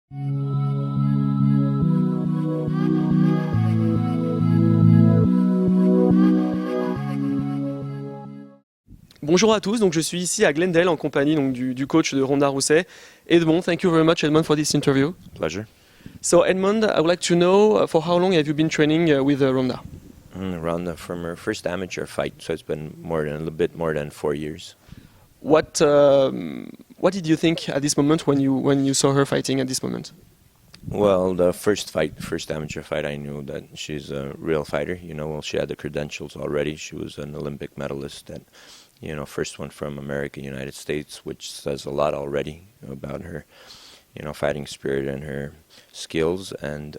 Bonjour à tous, donc je suis ici à Glendale en compagnie donc, du coach de Ronda Rousey, Edmond. Thank you very much, Edmond, for this interview. Pleasure. So, Edmond, I would like to know for how long have you been training with Ronda? Ronda from her first amateur fight, so it's been a little bit more than 4 years. What did you think at this moment when you saw her fighting at this moment? Well, the first amateur fight, I knew that she's a real fighter. Well, she had the credentials already. She was an Olympic medalist, and first one from America, United States, which says a lot already about her, fighting spirit and her skills. And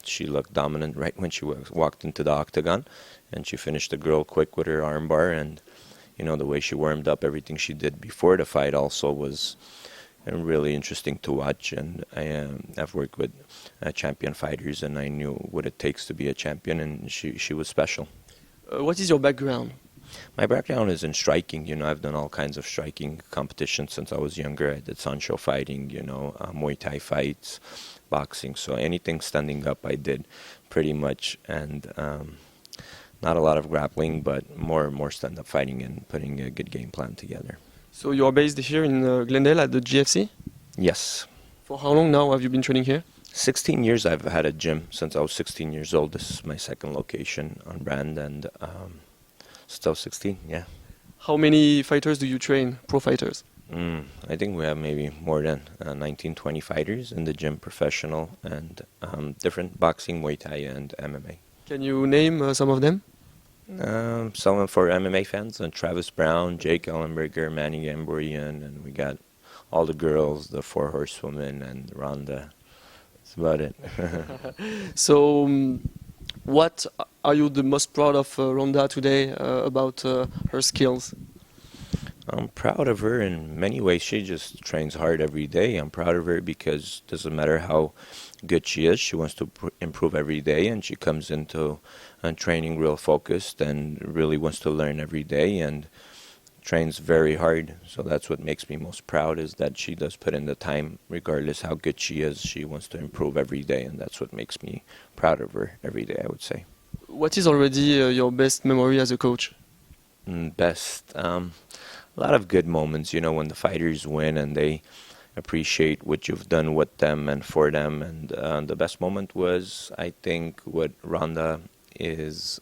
she looked dominant right when she walked into the octagon, and she finished the girl quick with her armbar. And the way she warmed up, everything she did before the fight also was really interesting to watch. And I've worked with champion fighters, and I knew what it takes to be a champion, and she was special. What is your background? My background is in striking. I've done all kinds of striking competitions since I was younger. I did Sancho fighting, Muay Thai fights, boxing. So anything standing up I did pretty much. And not a lot of grappling, but more stand-up fighting and putting a good game plan together. So you are based here in Glendale at the GFC? Yes. For how long now have you been training here? 16 years I've had a gym since I was 16 years old. This is my second location on brand, and still 16, yeah. How many fighters do you train, pro fighters? I think we have maybe more than 19, 20 fighters in the gym, professional, and different boxing, Muay Thai, and MMA. Can you name some of them? Some for MMA fans, and Travis Brown, Jake Ellenberger, Manny Gamborian, and we got all the girls, the Four Horsewomen, and Ronda. That's about it. So, what are you the most proud of Ronda today about her skills? I'm proud of her in many ways. She just trains hard every day. I'm proud of her because it doesn't matter how good she is, she wants to improve every day, and she comes into training real focused and really wants to learn every day and trains very hard. So that's what makes me most proud, is that she does put in the time regardless how good she is. She wants to improve every day, and that's what makes me proud of her every day, I would say. What is already your best memory as a coach? Best, a lot of good moments, when the fighters win and they appreciate what you've done with them and for them. And the best moment was, I think, what Ronda is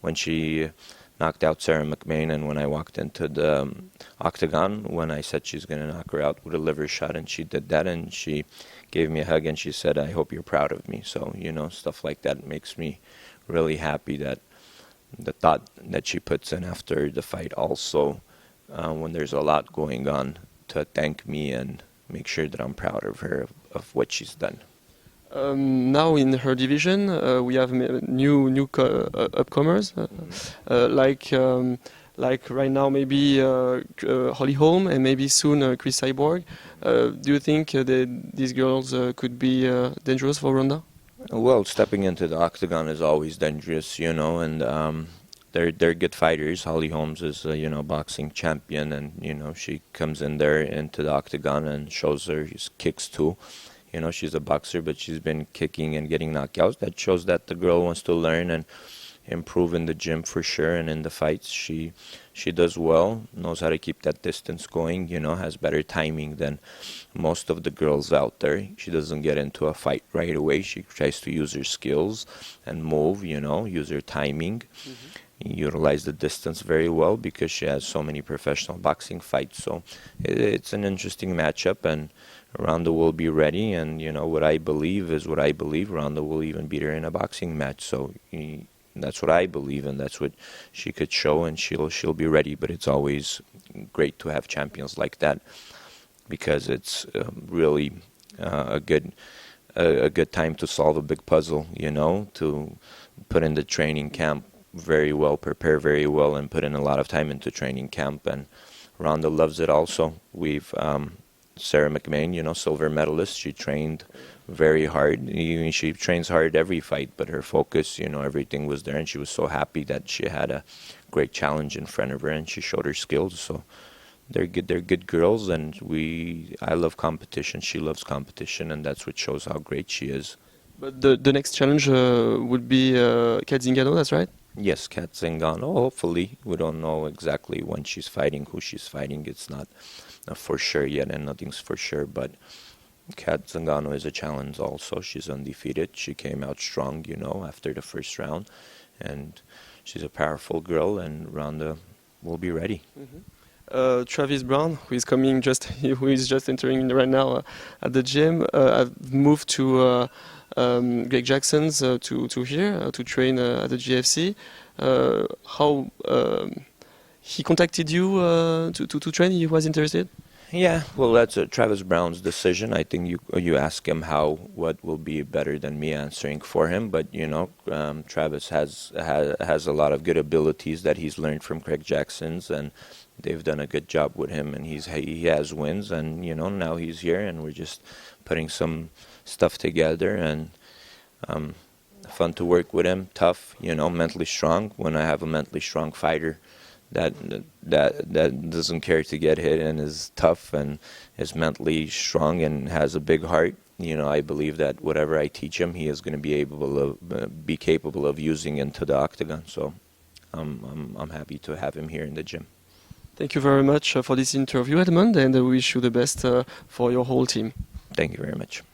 when she knocked out Sarah McMahon, and when I walked into the octagon, when I said she's going to knock her out with a liver shot, and she did that, and she gave me a hug, and she said, "I hope you're proud of me." So, stuff like that makes me really happy, that the thought that she puts in after the fight also, when there's a lot going on, to thank me and make sure that I'm proud of her, of what she's done. Now in her division, we have new upcomers, like right now maybe Holly Holm and maybe soon Chris Cyborg. Do you think that these girls could be dangerous for Ronda? Well, stepping into the octagon is always dangerous, and they're good fighters. Holly Holmes is a boxing champion, and she comes in there into the octagon and shows her kicks too. She's a boxer, but she's been kicking and getting knockouts. That shows that the girl wants to learn and improve in the gym for sure, and in the fights she does well, knows how to keep that distance going, has better timing than most of the girls out there. She doesn't get into a fight right away. She tries to use her skills and move, use her timing. Utilize the distance very well because she has so many professional boxing fights. So it's an interesting matchup, and Ronda will be ready, and what I believe is what I believe. Ronda will even beat her in a boxing match. So that's what I believe, and that's what she could show, and she'll be ready. But it's always great to have champions like that, because it's really a good time to solve a big puzzle. To put in the training camp very well, prepare very well, and put in a lot of time into training camp. And Ronda loves it also. We've Sarah McMahon, silver medalist, she trained very hard. She trains hard every fight, but her focus, everything was there, and she was so happy that she had a great challenge in front of her, and she showed her skills. So They're good girls, and I love competition. She loves competition, and that's what shows how great she is. But the next challenge would be Kat Zingano, that's right? Yes, Kat Zingano. Hopefully, we don't know exactly when she's fighting, who she's fighting. It's not for sure yet, and nothing's for sure. But Kat Zingano is a challenge also. She's undefeated. She came out strong, after the first round, and she's a powerful girl. And Ronda will be ready. Travis Brown, who is just entering right now at the gym, I've moved to Greg Jackson's to here to train at the GFC. How he contacted you to train? He was interested. Yeah, well, that's Travis Brown's decision. I think you ask him what will be better than me answering for him. But Travis has a lot of good abilities that he's learned from Craig Jackson's, and they've done a good job with him. And he has wins, and now he's here, and we're just putting some stuff together, and fun to work with him. Tough, mentally strong. When I have a mentally strong fighter that doesn't care to get hit and is tough and is mentally strong and has a big heart, I believe that whatever I teach him, he is going to be capable of using into the octagon. So I'm happy to have him here in the gym. Thank you very much for this interview, Edmond, and I wish you the best for your whole team. Thank you very much.